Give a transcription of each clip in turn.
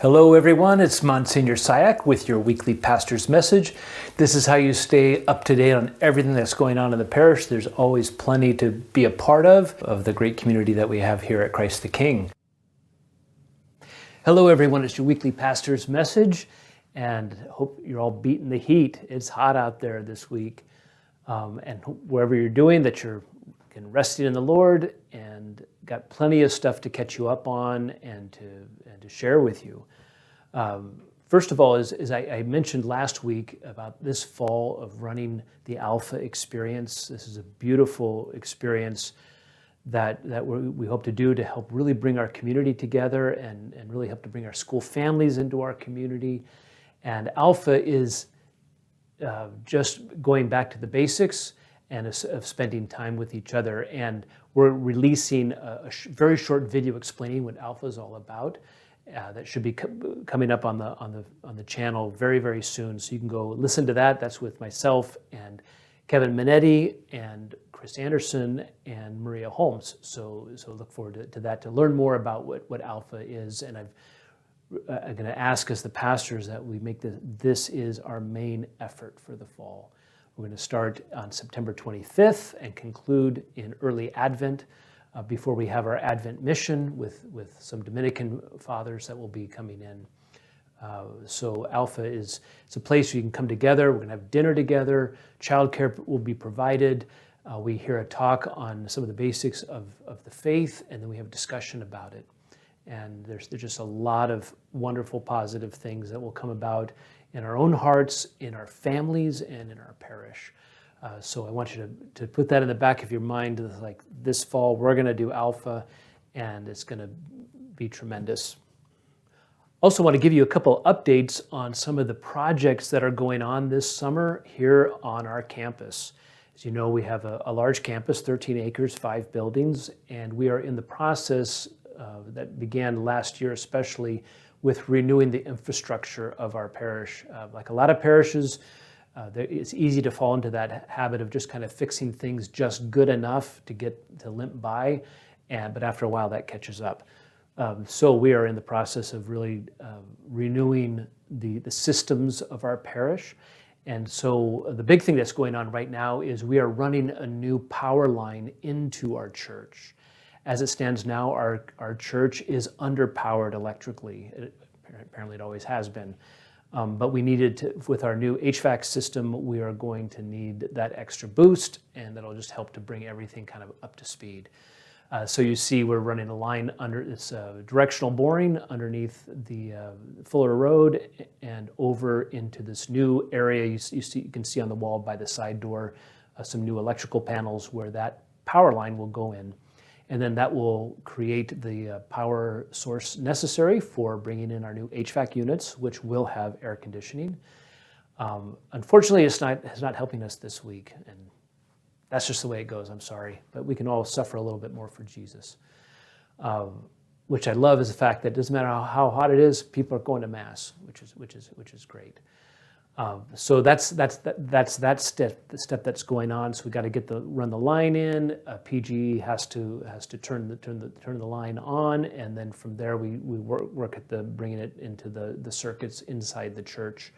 Hello everyone, it's Monsignor Cihak with your weekly pastor's message. This is how you stay up to date on everything that's going on in the parish. There's always plenty to be a part of the great community that we have here at Christ the King. Hello everyone, it's your weekly pastor's message, and hope you're all beating the heat. It's hot out there this week, and wherever you're doing, that you're resting in the Lord and got plenty of stuff to catch you up on and to share with you. First of all, as I mentioned last week about this fall of running the Alpha experience. This is a beautiful experience that we hope to do to help really bring our community together and really help to bring our school families into our community. And Alpha is just going back to the basics and of spending time with each other. And we're releasing a very short video explaining what Alpha is all about. That should be coming up on the channel very, very soon. So you can go listen to that. That's with myself and Kevin Minetti and Chris Anderson and Maria Holmes. So look forward to that to learn more about what Alpha is. And I'm going to ask as the pastors that we make this is our main effort for the fall. We're going to start on September 25th and conclude in early Advent before we have our Advent mission with some Dominican fathers that will be coming in. So Alpha it's a place where you can come together. We're going to have dinner together. Childcare will be provided. We hear a talk on some of the basics of the faith, and then we have a discussion about it. And there's just a lot of wonderful, positive things that will come about in our own hearts, in our families, and in our parish. So I want you to put that in the back of your mind, like this fall we're going to do Alpha, and it's going to be tremendous. Also want to give you a couple updates on some of the projects that are going on this summer here on our campus. As you know, we have a large campus, 13 acres, 5 buildings, and we are in the process that began last year especially with renewing the infrastructure of our parish. Like a lot of parishes, it's easy to fall into that habit of just kind of fixing things just good enough to limp by, but after a while that catches up. So we are in the process of really renewing the systems of our parish. And so the big thing that's going on right now is we are running a new power line into our church. As it stands now, our church is underpowered electrically. Apparently it always has been. But we needed to, with our new HVAC system, we are going to need that extra boost, and that'll just help to bring everything kind of up to speed. So you see we're running a line under this directional boring underneath the Fuller Road and over into this new area. You can see on the wall by the side door some new electrical panels where that power line will go in. And then that will create the power source necessary for bringing in our new HVAC units, which will have air conditioning. Unfortunately, it's not helping us this week, and that's just the way it goes. I'm sorry, but we can all suffer a little bit more for Jesus. Which I love is the fact that it doesn't matter how hot it is, people are going to mass, which is great. So that's that step, the step that's going on. So we got to run the line in. PG has to turn the line on, and then from there we work at bringing it into the circuits inside the church.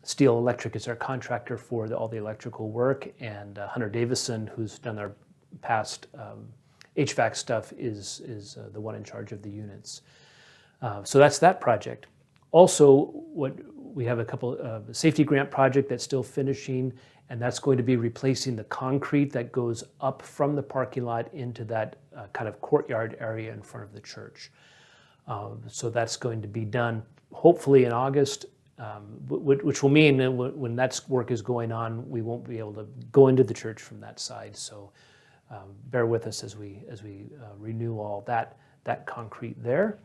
Steel Electric is our contractor for all the electrical work, and Hunter Davison, who's done our past HVAC stuff, is the one in charge of the units. So that's that project. Also, we have a couple of safety grant project that's still finishing, and that's going to be replacing the concrete that goes up from the parking lot into that kind of courtyard area in front of the church. So that's going to be done hopefully in August, which will mean that when that work is going on, we won't be able to go into the church from that side. So bear with us as we renew all that concrete there.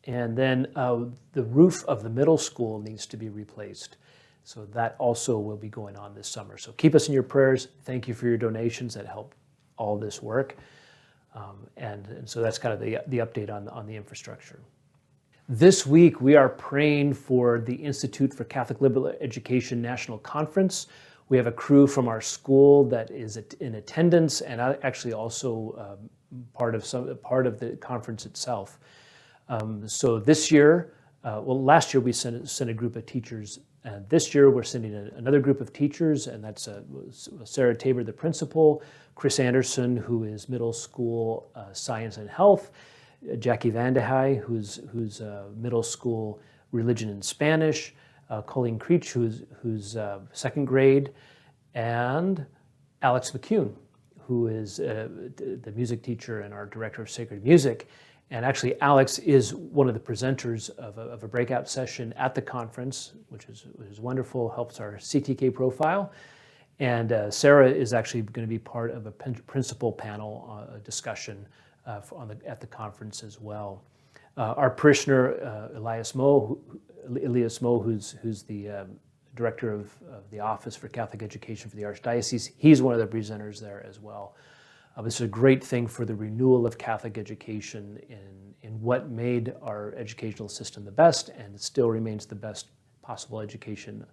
And then the roof of the middle school needs to be replaced. So that also will be going on this summer. So keep us in your prayers. Thank you for your donations that help all this work. And so that's kind of the update on the infrastructure. This week, we are praying for the Institute for Catholic Liberal Education National Conference. We have a crew from our school that is in attendance and actually also part of the conference itself. So this year, last year we sent a group of teachers. This year we're sending another group of teachers, and that's Sarah Tabor, the principal, Chris Anderson, who is middle school science and health, Jackie Vandehei, who's middle school religion and Spanish, Colleen Creech, who's second grade, and Alex McCune, who is the music teacher and our director of sacred music. And actually, Alex is one of the presenters of a breakout session at the conference, which is wonderful, helps our CTK profile. And Sarah is actually going to be part of a principal panel discussion at the conference as well. Our parishioner, Elias Moe, who's the director of the Office for Catholic Education for the Archdiocese, he's one of the presenters there as well. This is a great thing for the renewal of Catholic education in what made our educational system the best, and it still remains the best possible education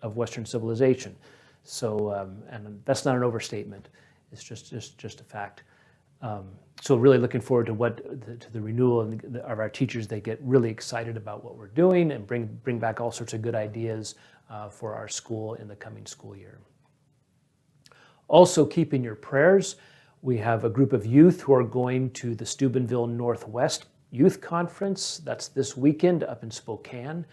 of Western civilization. So, and that's not an overstatement. It's just a fact. So really looking forward to the renewal of our teachers. They get really excited about what we're doing and bring back all sorts of good ideas for our school in the coming school year. Also keep in your prayers, we have a group of youth who are going to the Steubenville Northwest Youth Conference. That's this weekend up in Spokane.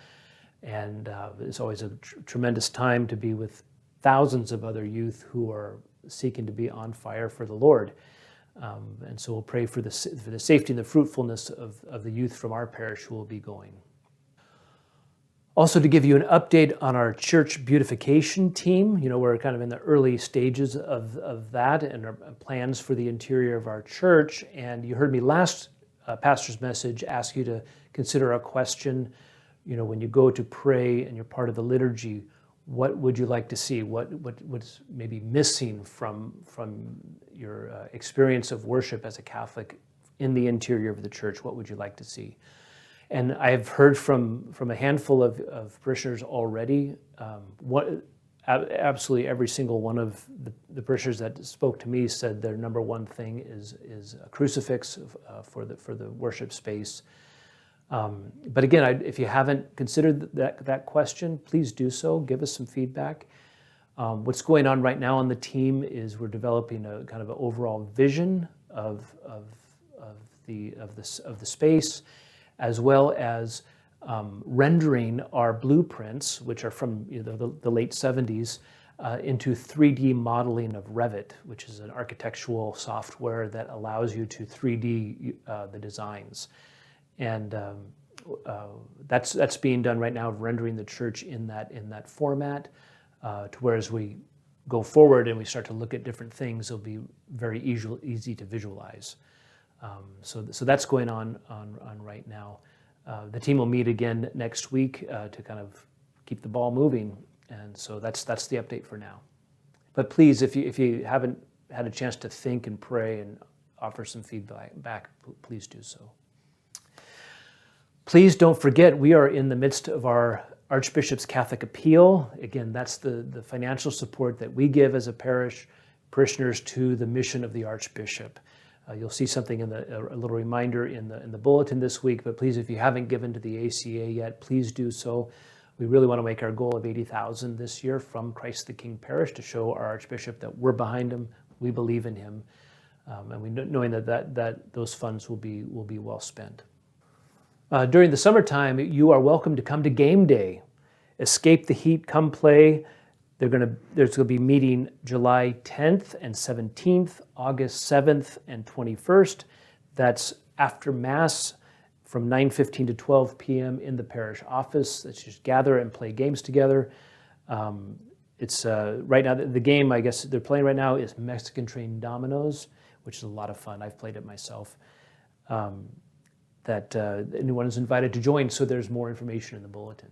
And it's always a tremendous time to be with thousands of other youth who are seeking to be on fire for the Lord. And so we'll pray for the safety and the fruitfulness of the youth from our parish who will be going. Also, to give you an update on our church beautification team, we're kind of in the early stages of that and our plans for the interior of our church. And you heard me last pastor's message ask you to consider a question, when you go to pray and you're part of the liturgy, what would you like to see? What's maybe missing from your experience of worship as a Catholic in the interior of the church? What would you like to see? And I've heard from a handful of parishioners already. Absolutely every single one of the parishioners that spoke to me said their number one thing is a crucifix for the worship space. But again, if you haven't considered that question, please do so. Give us some feedback. What's going on right now on the team is we're developing a kind of an overall vision of the space, as well as rendering our blueprints, which are from the late 70s, into 3D modeling of Revit, which is an architectural software that allows you to 3D the designs. And that's being done right now, rendering the church in that format, to where as we go forward and we start to look at different things, it'll be very easy to visualize. So that's going on right now. The team will meet again next week to kind of keep the ball moving, and so that's the update for now. But please, if you haven't had a chance to think and pray and offer some feedback, please do so. Please don't forget, we are in the midst of our Archbishop's Catholic Appeal. Again, that's the financial support that we give as a parish, parishioners to the mission of the Archbishop. You'll see something a little reminder in the bulletin this week, but please, if you haven't given to the ACA yet, please do so. We really want to make our goal of 80,000 this year from Christ the King Parish to show our Archbishop that we're behind him, we believe in him, and we knowing that those funds will be well spent. During the summertime, you are welcome to come to game day. Escape the heat, come play. There's going to be meeting July 10th and 17th, August 7th and 21st. That's after Mass from 9:15 to 12 p.m. in the parish office. Let's just gather and play games together. It's right now, the game I guess they're playing right now is Mexican Train Dominoes, which is a lot of fun. I've played it myself. That anyone is invited to join, so there's more information in the bulletin.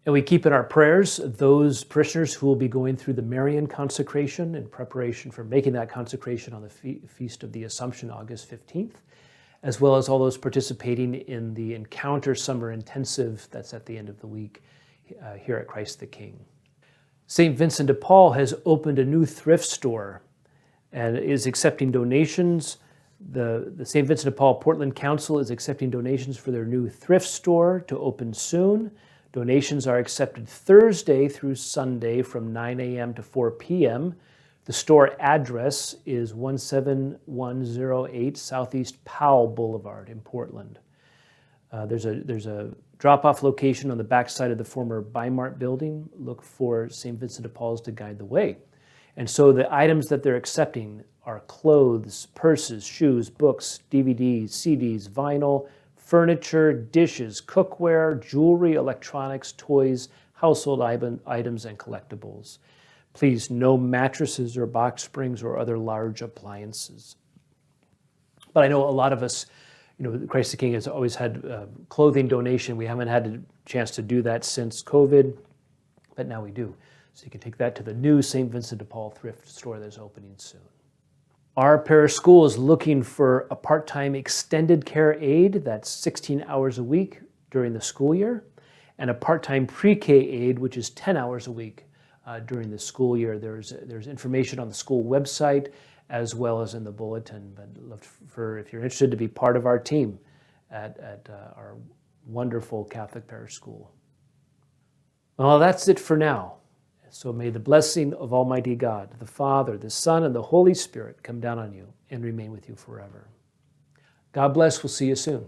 And we keep in our prayers those parishioners who will be going through the Marian consecration in preparation for making that consecration on the Feast of the Assumption, August 15th, as well as all those participating in the Encounter Summer Intensive that's at the end of the week here at Christ the King. St. Vincent de Paul has opened a new thrift store and is accepting donations The St. Vincent de Paul Portland Council is accepting donations for their new thrift store to open soon. Donations are accepted Thursday through Sunday from 9 a.m. to 4 p.m. The store address is 17108 Southeast Powell Boulevard in Portland. There's a drop-off location on the backside of the former Bimart building. Look for St. Vincent de Paul's to guide the way. And so the items that they're accepting are clothes, purses, shoes, books, DVDs, CDs, vinyl, furniture, dishes, cookware, jewelry, electronics, toys, household items, and collectibles. Please, no mattresses or box springs or other large appliances. But I know a lot of us, Christ the King has always had clothing donation. We haven't had a chance to do that since COVID, but now we do. So you can take that to the new St. Vincent de Paul thrift store that's opening soon. Our parish school is looking for a part-time extended care aide, that's 16 hours a week during the school year, and a part-time pre-K aide, which is 10 hours a week during the school year. There's information on the school website as well as in the bulletin. But look for, if you're interested, to be part of our team at our wonderful Catholic parish school. Well, that's it for now. So may the blessing of Almighty God, the Father, the Son, and the Holy Spirit come down on you and remain with you forever. God bless. We'll see you soon.